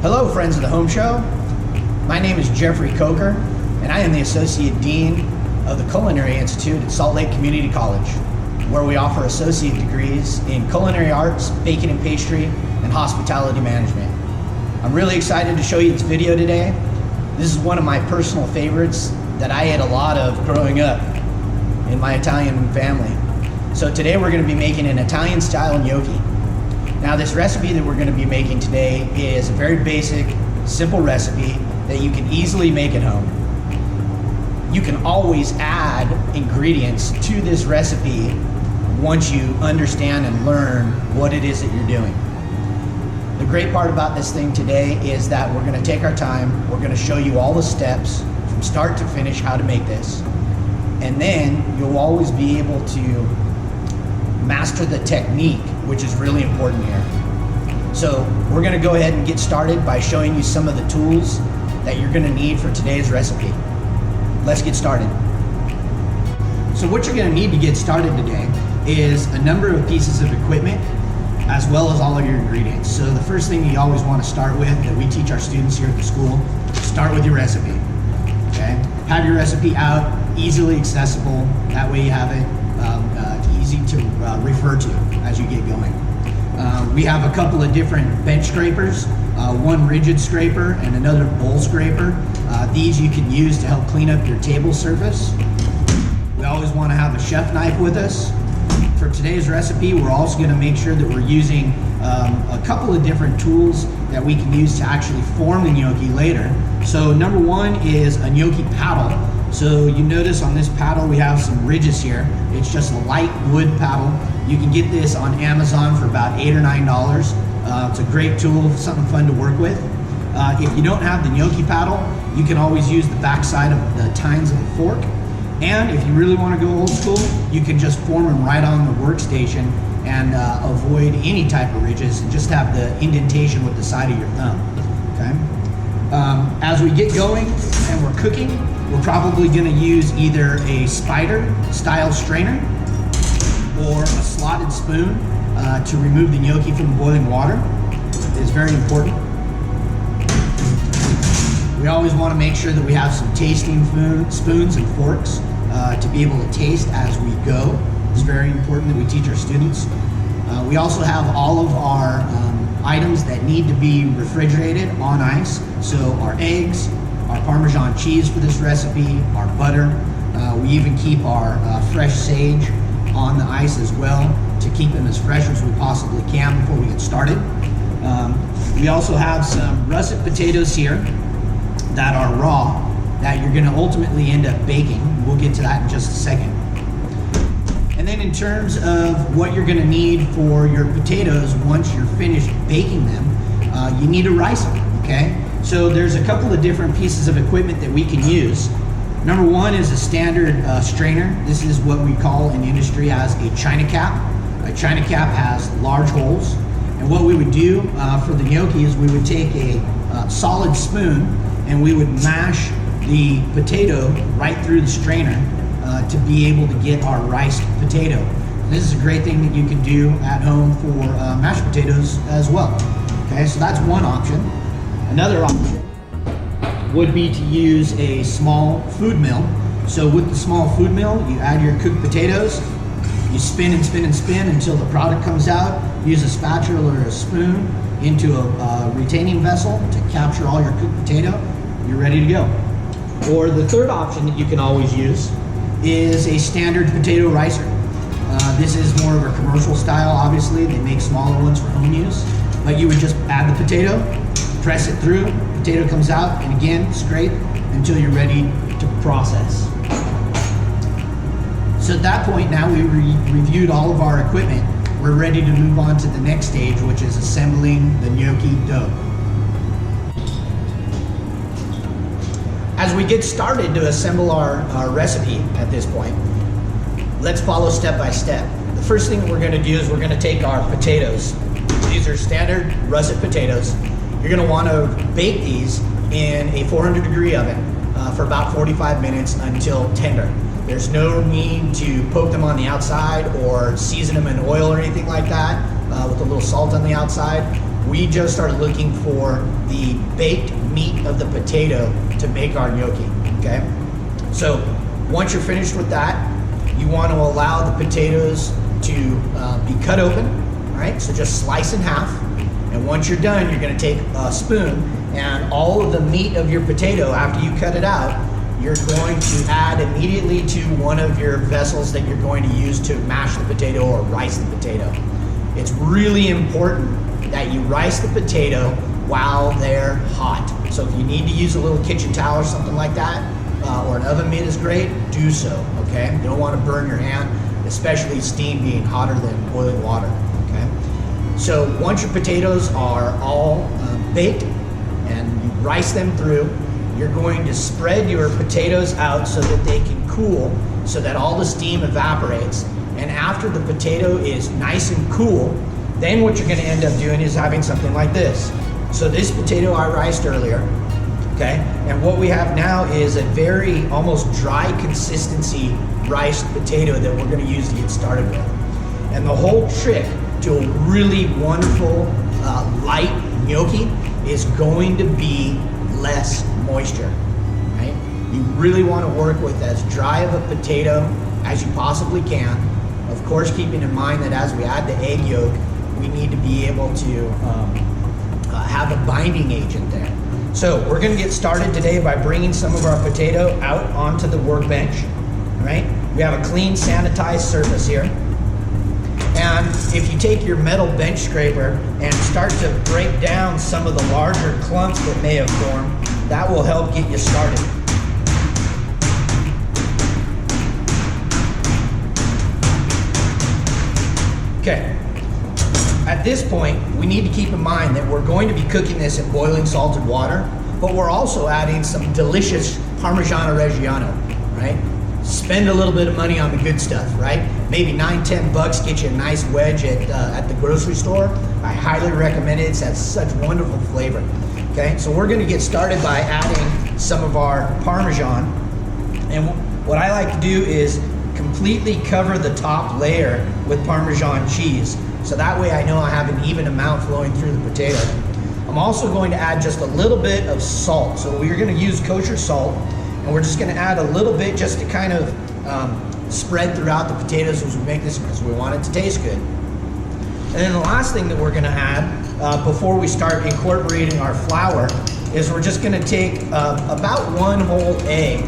Hello, friends of the Home Show. My name is Jeffrey Coker, and I am the Associate Dean of the Culinary Institute at Salt Lake Community College, where we offer associate degrees in culinary arts, baking and pastry, and hospitality management. I'm really excited to show you this video today. This is one of my personal favorites that I ate a lot of growing up in my Italian family. So today we're going to be making an Italian style gnocchi. Now this recipe that we're going to be making today is a very basic, simple recipe that you can easily make at home. You can always add ingredients to this recipe once you understand and learn what it is that you're doing. The great part about this thing today is that we're going to take our time, we're going to show you all the steps from start to finish how to make this, and then you'll always be able to master the technique, which is really important here. So we're going to go ahead and get started by showing you some of the tools that you're going to need for today's recipe. Let's get started. So what you're going to need to get started today is a number of pieces of equipment as well as all of your ingredients. So the first thing you always want to start with, that we teach our students here at the school, start with your recipe. Okay? Have your recipe out, easily accessible. That way you have it easy to refer to as you get going. We have a couple of different bench scrapers, one rigid scraper and another bowl scraper. These you can use to help clean up your table surface. We always want to have a chef knife with us. For today's recipe, we're also going to make sure that we're using a couple of different tools that we can use to actually form the gnocchi later. So number one is a gnocchi paddle. So you notice on this paddle we have some ridges here. It's just a light wood paddle. You can get this on Amazon for about $8 or $9. It's a great tool, something fun to work with. If you don't have the gnocchi paddle, you can always use the back side of the tines of the fork. And if you really want to go old school, you can just form them right on the workstation and avoid any type of ridges and just have the indentation with the side of your thumb. Okay? As we get going and we're cooking, we're probably going to use either a spider style strainer or a slotted spoon to remove the gnocchi from the boiling water. It's very important. We always want to make sure that we have some tasting spoons and forks to be able to taste as we go. It's very important that we teach our students. We also have all of our items that need to be refrigerated on ice. So our eggs, our Parmesan cheese for this recipe, our butter. We even keep our fresh sage on the ice as well to keep them as fresh as we possibly can before we get started. We also have some russet potatoes here that are raw that you're going to ultimately end up baking. We'll get to that in just a second. And then in terms of what you're going to need for your potatoes once you're finished baking them, you need to rice them, okay? So there's a couple of different pieces of equipment that we can use. Number one is a standard strainer. This is what we call in the industry as a china cap. A china cap has large holes. And what we would do for the gnocchi is we would take a solid spoon and we would mash the potato right through the strainer to be able to get our riced potato. And this is a great thing that you can do at home for mashed potatoes as well. Okay, so that's one option. Another option would be to use a small food mill. So with the small food mill, you add your cooked potatoes, you spin and spin and spin until the product comes out. Use a spatula or a spoon into a retaining vessel to capture all your cooked potato. You're ready to go. Or the third option that you can always use is a standard potato ricer. This is more of a commercial style, obviously. They make smaller ones for home use. But you would just add the potato, press it through, potato comes out, and again, scrape until you're ready to process. So at that point now we reviewed all of our equipment. We're ready to move on to the next stage, which is assembling the gnocchi dough. As we get started to assemble our recipe at this point, let's follow step by step. The first thing we're going to do is we're going to take our potatoes. These are standard russet potatoes. You're going to want to bake these in a 400-degree oven for about 45 minutes until tender. There's no need to poke them on the outside or season them in oil or anything like that with a little salt on the outside. We just are looking for the baked meat of the potato to make our gnocchi, okay? So once you're finished with that, you want to allow the potatoes to be cut open, all right? So just slice in half. And once you're done, you're gonna take a spoon and all of the meat of your potato, after you cut it out, you're going to add immediately to one of your vessels that you're going to use to mash the potato or rice the potato. It's really important that you rice the potato while they're hot. So if you need to use a little kitchen towel or something like that, or an oven mitt is great, do so, okay? You don't want to burn your hand, especially steam being hotter than boiling water, okay? So once your potatoes are all baked and you rice them through, you're going to spread your potatoes out so that they can cool, so that all the steam evaporates. And after the potato is nice and cool, then what you're gonna end up doing is having something like this. So this potato I riced earlier, okay? And what we have now is a very almost dry consistency riced potato that we're gonna use to get started with. And the whole trick to a really wonderful light gnocchi is going to be less moisture, right? You really want to work with as dry of a potato as you possibly can. Of course, keeping in mind that as we add the egg yolk, we need to be able to have a binding agent there. So we're going to get started today by bringing some of our potato out onto the workbench, right? We have a clean, sanitized surface here. And if you take your metal bench scraper and start to break down some of the larger clumps that may have formed, that will help get you started. Okay. At this point, we need to keep in mind that we're going to be cooking this in boiling salted water, but we're also adding some delicious Parmigiano Reggiano, right? Spend a little bit of money on the good stuff, right? Maybe $9-10 get you a nice wedge at the grocery store. I highly recommend it. It has such wonderful flavor. Okay, so we're going to get started by adding some of our Parmesan. And what I like to do is completely cover the top layer with Parmesan cheese. So that way I know I have an even amount flowing through the potato. I'm also going to add just a little bit of salt. So we're going to use kosher salt. And we're just going to add a little bit just to kind of spread throughout the potatoes as we make this, because we want it to taste good. And then the last thing that we're going to add before we start incorporating our flour is we're just going to take about one whole egg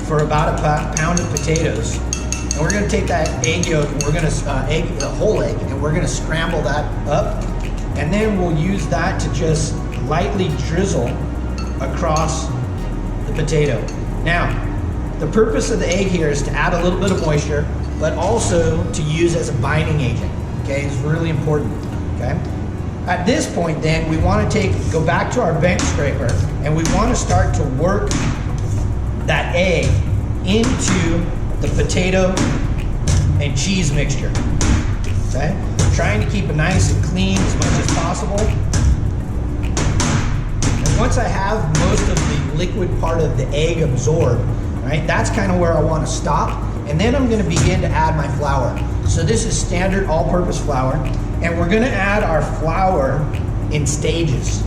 for about a pound of potatoes. And we're going to take that egg yolk and we're going to the whole egg, and we're going to scramble that up. And then we'll use that to just lightly drizzle across the potato. Now, the purpose of the egg here is to add a little bit of moisture, but also to use as a binding agent. Okay, it's really important. Okay. At this point, then we want to go back to our bench scraper, and we want to start to work that egg into the potato and cheese mixture. Okay, trying to keep it nice and clean as much as possible. Once I have most of the liquid part of the egg absorbed, right, that's kind of where I want to stop. And then I'm going to begin to add my flour. So this is standard all-purpose flour, and we're going to add our flour in stages.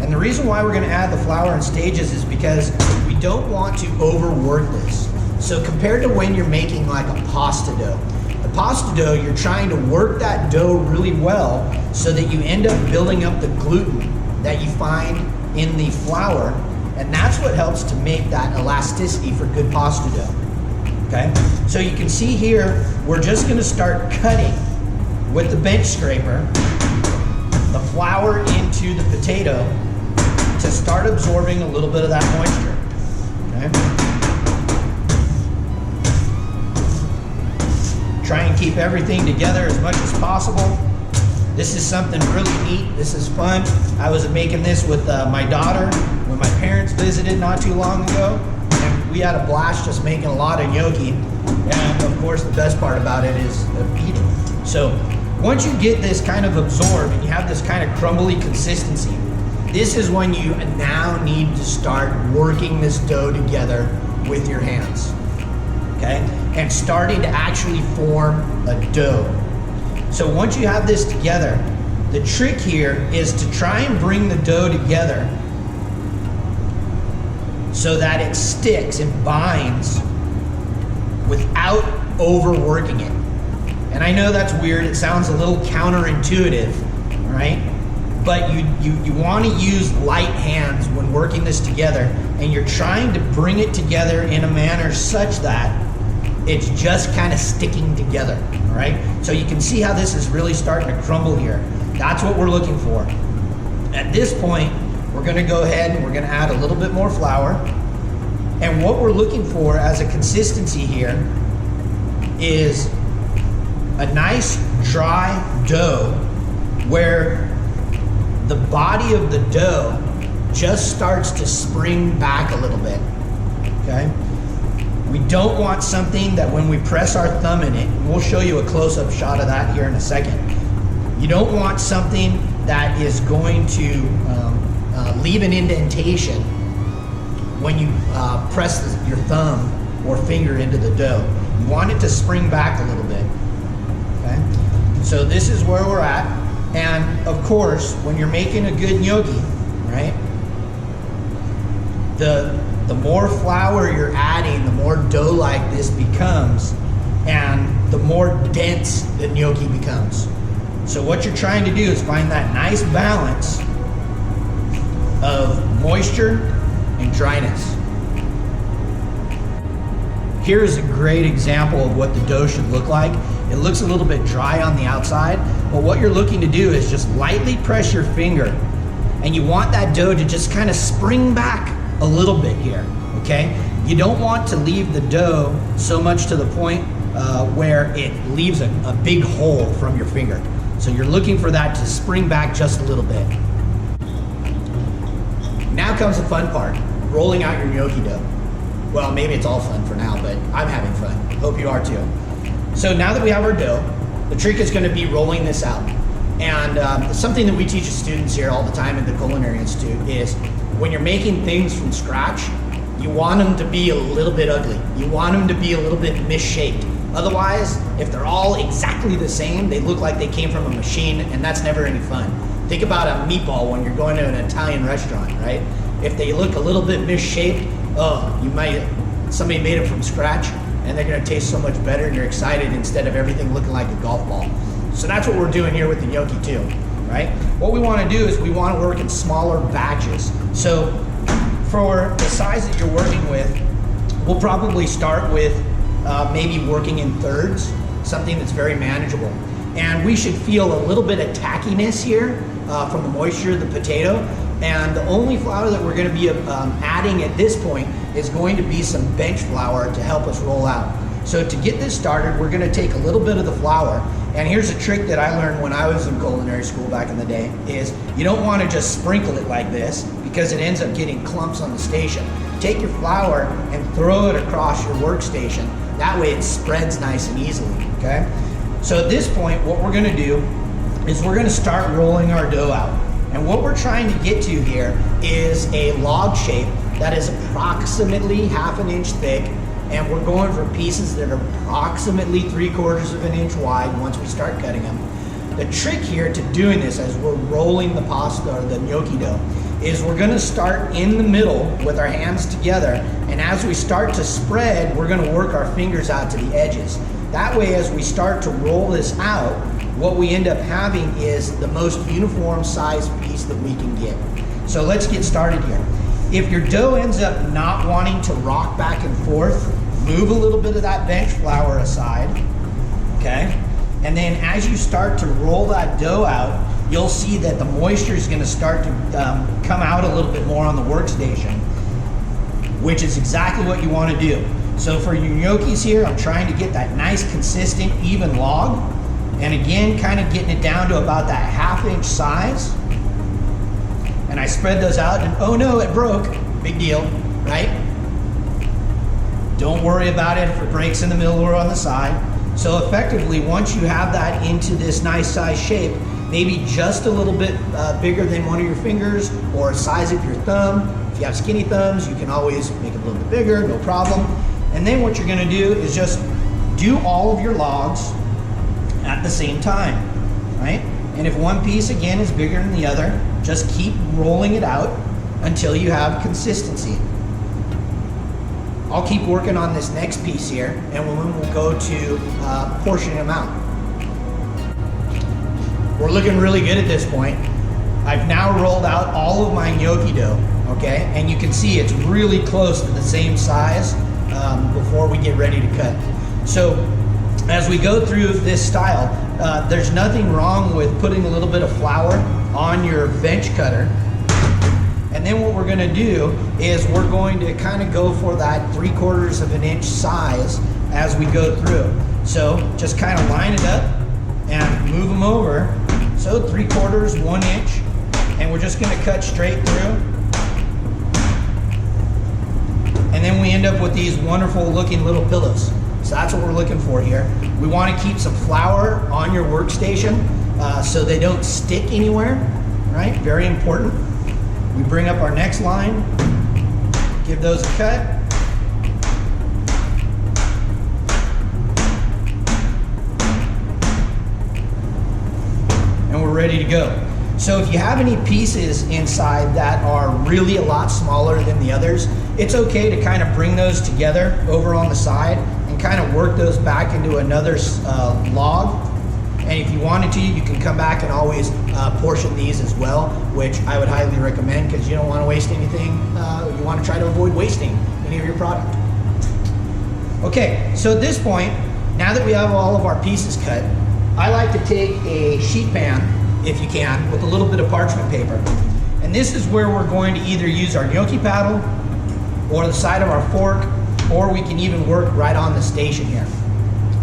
And the reason why we're going to add the flour in stages is because we don't want to overwork this. So compared to when you're making like a pasta dough, the pasta dough, you're trying to work that dough really well so that you end up building up the gluten that you find in the flour, and that's what helps to make that elasticity for good pasta dough. Okay, so you can see here, we're just going to start cutting with the bench scraper the flour into the potato to start absorbing a little bit of that moisture. Okay, try and keep everything together as much as possible. This is something really neat. This is fun. I was making this with my daughter when my parents visited not too long ago, and we had a blast just making a lot of gnocchi. And of course, the best part about it is the eating. So once you get this kind of absorbed and you have this kind of crumbly consistency, this is when you now need to start working this dough together with your hands, okay? And starting to actually form a dough. So once you have this together, The trick here is to try and bring the dough together so that it sticks and binds without overworking it. And I know that's weird, it sounds a little counterintuitive, right? But you want to use light hands when working this together, and you're trying to bring it together in a manner such that it's just kind of sticking together, all right? So you can see how this is really starting to crumble here. That's what we're looking for. At this point, we're gonna go ahead and we're gonna add a little bit more flour. And what we're looking for as a consistency here is a nice dry dough where the body of the dough just starts to spring back a little bit, okay? We don't want something that when we press our thumb in it, and we'll show you a close-up shot of that here in a second. You don't want something that is going to leave an indentation when you press your thumb or finger into the dough. You want it to spring back a little bit, okay? So this is where we're at. And of course, when you're making a good gnocchi, right, the more flour you're adding, the more dough-like this becomes, and the more dense the gnocchi becomes. So what you're trying to do is find that nice balance of moisture and dryness. Here's a great example of what the dough should look like. It looks a little bit dry on the outside, but what you're looking to do is just lightly press your finger, and you want that dough to just kind of spring back a little bit here, okay? You don't want to leave the dough so much to the point where it leaves a big hole from your finger. So you're looking for that to spring back just a little bit. Now comes the fun part, rolling out your gnocchi dough. Well, maybe it's all fun for now, but I'm having fun. Hope you are too. So now that we have our dough, the trick is going to be rolling this out. And something that we teach students here all the time at the Culinary Institute is when you're making things from scratch, you want them to be a little bit ugly. You want them to be a little bit misshaped. Otherwise, if they're all exactly the same, they look like they came from a machine, and that's never any fun. Think about a meatball when you're going to an Italian restaurant, right? If they look a little bit misshaped, somebody made it from scratch, and they're gonna taste so much better, and you're excited instead of everything looking like a golf ball. So that's what we're doing here with the gnocchi too, right? What we wanna do is we wanna work in smaller batches. So for the size that you're working with, we'll probably start with maybe working in thirds, something that's very manageable. And we should feel a little bit of tackiness here from the moisture of the potato. And the only flour that we're gonna be adding at this point is going to be some bench flour to help us roll out. So to get this started, we're gonna take a little bit of the flour. And here's a trick that I learned when I was in culinary school back in the day, is you don't wanna just sprinkle it like this because it ends up getting clumps on the station. Take your flour and throw it across your workstation. That way it spreads nice and easily, okay? So at this point, what we're gonna do is we're gonna start rolling our dough out. And what we're trying to get to here is a log shape that is approximately 1/2 inch thick, and we're going for pieces that are approximately 3/4 of an inch wide once we start cutting them. The trick here to doing this as we're rolling the pasta or the gnocchi dough is we're gonna start in the middle with our hands together, and as we start to spread, we're gonna work our fingers out to the edges. That way, as we start to roll this out, what we end up having is the most uniform size piece that we can get. So let's get started here. If your dough ends up not wanting to rock back and forth, move a little bit of that bench flour aside, okay? And then as you start to roll that dough out, you'll see that the moisture is gonna start to come out a little bit more on the workstation, which is exactly what you wanna do. So for your gnocchis here, I'm trying to get that nice, consistent, even log. And again, kind of getting it down to about that 1/2 inch size. And I spread those out, and oh no, it broke. Big deal, right? Don't worry about it if it breaks in the middle or on the side. So effectively, once you have that into this nice size shape, maybe just a little bit bigger than one of your fingers, or size of your thumb. If you have skinny thumbs, you can always make it a little bit bigger, no problem. And then what you're gonna do is just do all of your logs at the same time, right? And if one piece, again, is bigger than the other, just keep rolling it out until you have consistency. I'll keep working on this next piece here, and then we'll go to portioning them out. We're looking really good at this point. I've now rolled out all of my gnocchi dough, okay? And you can see it's really close to the same size before we get ready to cut. So as we go through this style, there's nothing wrong with putting a little bit of flour on your bench cutter. And then what we're gonna do is we're going to kind of go for that 3/4 of an inch size as we go through. So just kind of line it up and move them over. So 3/4, 1 inch, and we're just gonna cut straight through. And then we end up with these wonderful looking little pillows. So that's what we're looking for here. We want to keep some flour on your workstation so they don't stick anywhere, right? Very important. We bring up our next line, give those a cut. And we're ready to go. So if you have any pieces inside that are really a lot smaller than the others, it's okay to kind of bring those together over on the side and kind of work those back into another log. And if you wanted to, you can come back and always portion these as well, which I would highly recommend because you don't want to waste anything. You want to try to avoid wasting any of your product. Okay, so at this point, now that we have all of our pieces cut, I like to take a sheet pan, if you can, with a little bit of parchment paper. And this is where we're going to either use our gnocchi paddle or the side of our fork, or we can even work right on the station here.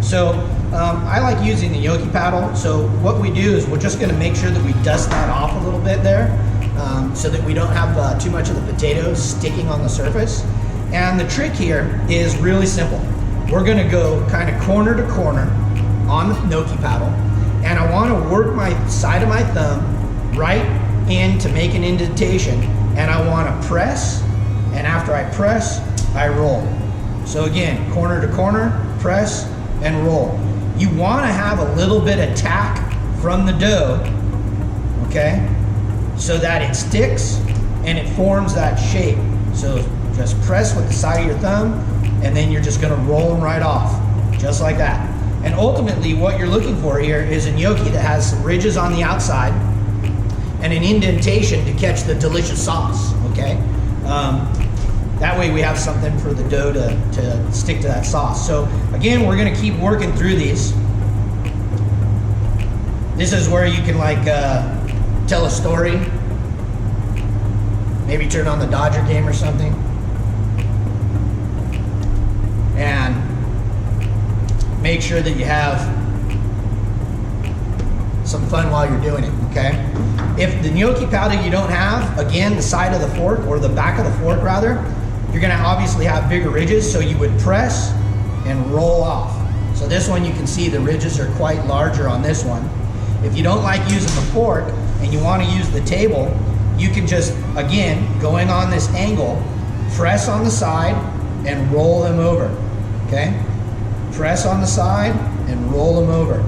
So I like using the gnocchi paddle. So what we do is we're just gonna make sure that we dust that off a little bit there so that we don't have too much of the potatoes sticking on the surface. And the trick here is really simple. We're gonna go kind of corner to corner on the gnocchi paddle, and I want to work my side of my thumb right in to make an indentation, and I want to press, and after I press, I roll. So again, corner to corner, press and roll. You want to have a little bit of tack from the dough, okay, so that it sticks and it forms that shape. So just press with the side of your thumb, and then you're just going to roll them right off, just like that. And ultimately, what you're looking for here is a gnocchi that has some ridges on the outside and an indentation to catch the delicious sauce, okay? That way we have something for the dough to stick to that sauce. So again, we're gonna keep working through these. This is where you can like tell a story, maybe turn on the Dodger game or something, and make sure that you have some fun while you're doing it, okay? If the gnocchi powder you don't have, again, the side of the fork, or the back of the fork rather, you're gonna obviously have bigger ridges, so you would press and roll off. So this one, you can see the ridges are quite larger on this one. If you don't like using the fork and you wanna use the table, you can just, again, going on this angle, press on the side and roll them over, okay? Press on the side and roll them over.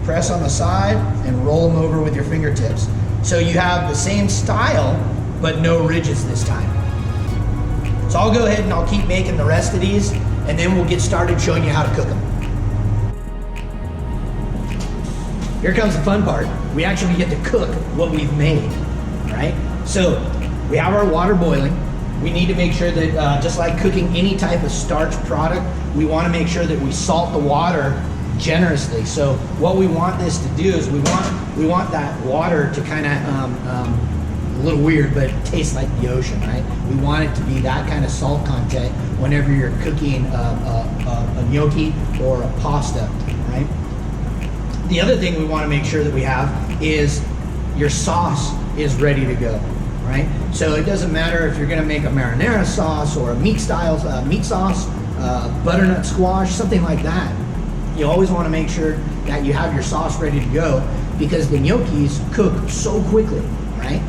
Press on the side and roll them over with your fingertips. So you have the same style, but no ridges this time. So I'll go ahead and I'll keep making the rest of these, and then we'll get started showing you how to cook them. Here comes the fun part. We actually get to cook what we've made, right? So we have our water boiling. We need to make sure that just like cooking any type of starch product, we want to make sure that we salt the water generously. So what we want this to do is we want that water to kind of a little weird, but it tastes like the ocean, right? We want it to be that kind of salt content whenever you're cooking a gnocchi or a pasta, right? The other thing we want to make sure that we have is your sauce is ready to go, right? So it doesn't matter if you're going to make a marinara sauce or a meat sauce, butternut squash, something like that. You always want to make sure that you have your sauce ready to go because the gnocchis cook so quickly, right?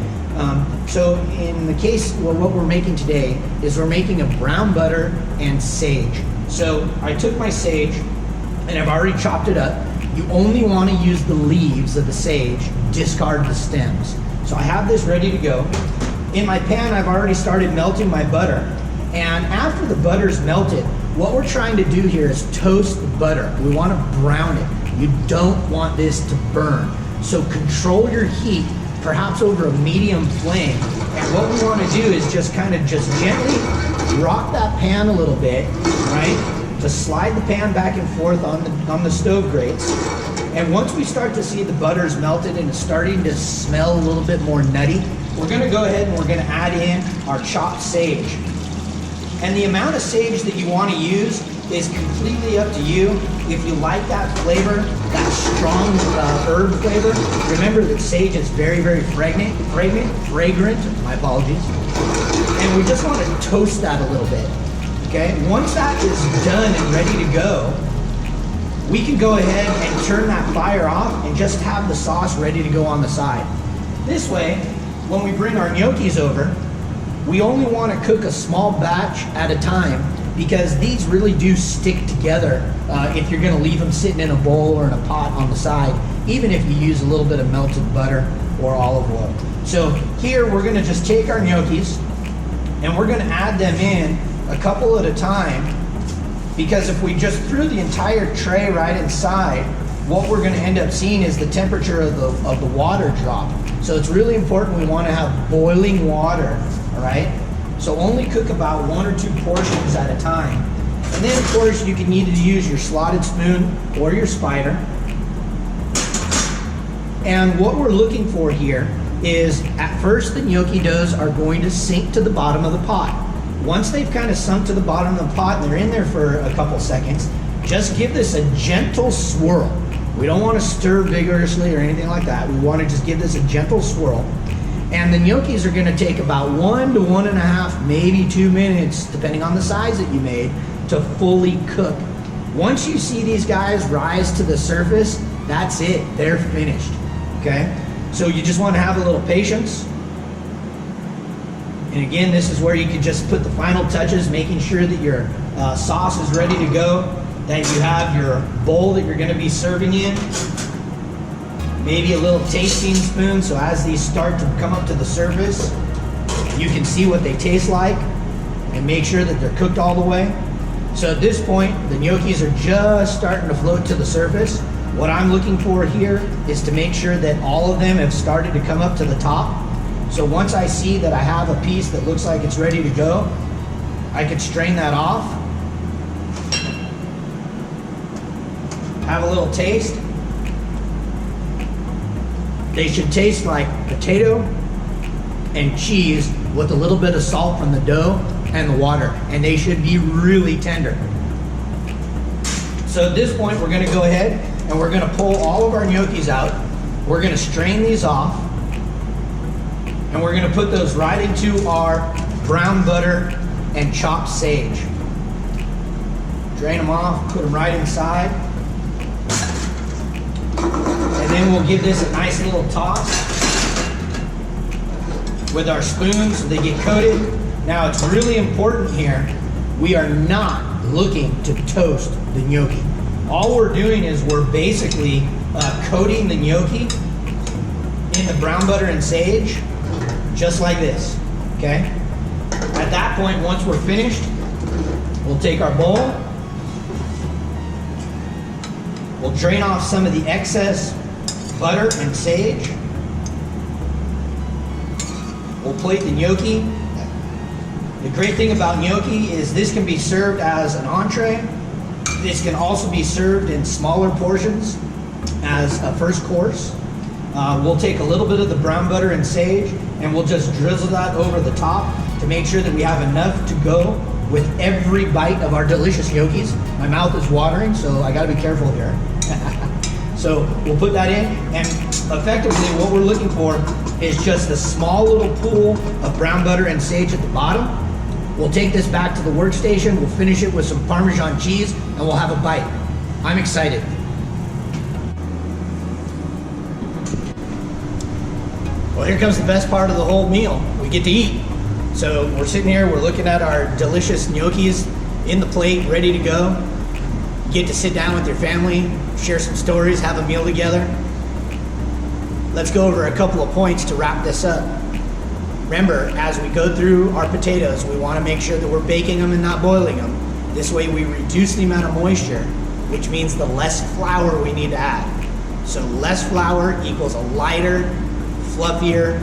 So in the case, well, what we're making today is we're making a brown butter and sage. So I took my sage and I've already chopped it up. You You only want to use the leaves of the sage, discard the stems. So I have this ready to go. In my pan, I've already started melting my butter. And after the butter's melted, what we're trying to do here is toast the butter. We want to brown it. You don't want this to burn. So control your heat, perhaps over a medium flame. And what we want to do is just kind of gently rock that pan a little bit, right? Just slide the pan back and forth on the stove grates. And once we start to see the butter's melted and it's starting to smell a little bit more nutty, we're going to go ahead and we're going to add in our chopped sage. And the amount of sage that you want to use is completely up to you. If you like that flavor, that strong herb flavor, remember that sage is very, very fragrant, my apologies. And we just want to toast that a little bit, okay? Once that is done and ready to go, we can go ahead and turn that fire off and just have the sauce ready to go on the side. This way, when we bring our gnocchis over, we only want to cook a small batch at a time because these really do stick together if you're going to leave them sitting in a bowl or in a pot on the side, even if you use a little bit of melted butter or olive oil. So here we're going to just take our gnocchis and we're going to add them in a couple at a time, because if we just threw the entire tray right inside, what we're going to end up seeing is the temperature of the water drop. So it's really important we want to have boiling water. All right, so only cook about 1 or 2 portions at a time. And then of course you can either use your slotted spoon or your spider. And what we're looking for here is, at first the gnocchi doughs are going to sink to the bottom of the pot. Once they've kind of sunk to the bottom of the pot and they're in there for a couple seconds, just give this a gentle swirl. We don't want to stir vigorously or anything like that. We want to just give this a gentle swirl. And the gnocchis are going to take about 1 to 1.5, maybe 2 minutes, depending on the size that you made, to fully cook. Once you see these guys rise to the surface, that's it. They're finished. Okay? So you just want to have a little patience. And again, this is where you can just put the final touches, making sure that your sauce is ready to go, that you have your bowl that you're going to be serving in. Maybe a little tasting spoon, so as these start to come up to the surface, you can see what they taste like and make sure that they're cooked all the way. So at this point, the gnocchis are just starting to float to the surface. What I'm looking for here is to make sure that all of them have started to come up to the top. So once I see that I have a piece that looks like it's ready to go, I could strain that off, have a little taste. They should taste like potato and cheese with a little bit of salt from the dough and the water, and they should be really tender. So at this point, we're going to go ahead and we're going to pull all of our gnocchis out. We're going to strain these off, and we're going to put those right into our brown butter and chopped sage. Drain them off, put them right inside. And then we'll give this a nice little toss with our spoons so they get coated. Now it's really important here, we are not looking to toast the gnocchi. All we're doing is we're basically coating the gnocchi in the brown butter and sage, just like this, okay? At that point, once we're finished, we'll take our bowl, we'll drain off some of the excess butter and sage. We'll plate the gnocchi. The great thing about gnocchi is this can be served as an entree. This can also be served in smaller portions as a first course. We'll take a little bit of the brown butter and sage and we'll just drizzle that over the top to make sure that we have enough to go with every bite of our delicious gnocchis. My mouth is watering, so I gotta be careful here. So we'll put that in, and effectively what we're looking for is just a small little pool of brown butter and sage at the bottom. We'll take this back to the workstation, we'll finish it with some Parmesan cheese, and we'll have a bite. I'm excited. Well, here comes the best part of the whole meal. We get to eat. So we're sitting here, we're looking at our delicious gnocchis in the plate, ready to go. get to sit down with your family, share some stories, have a meal together. Let's go over a couple of points to wrap this up. Remember, as we go through our potatoes, we want to make sure that we're baking them and not boiling them. This way we reduce the amount of moisture, which means the less flour we need to add. So less flour equals a lighter, fluffier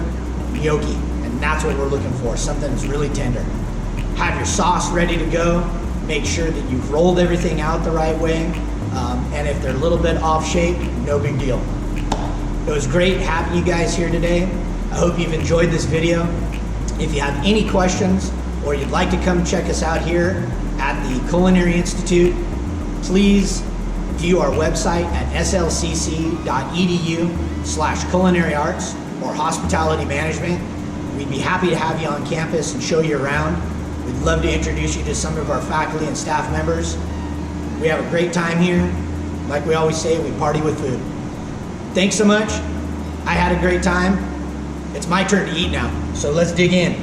gnocchi, and that's what we're looking for, something that's really tender. Have your sauce ready to go. Make sure that you've rolled everything out the right way, and if they're a little bit off shape, no big deal. It was great having you guys here today. I hope you've enjoyed this video. If you have any questions or you'd like to come check us out here at the Culinary Institute, please view our website at slcc.edu/culinary arts or hospitality management. We'd be happy to have you on campus and show you around. We'd love to introduce you to some of our faculty and staff members. We have a great time here. Like we always say, we party with food. Thanks so much. I had a great time. It's my turn to eat now, so let's dig in.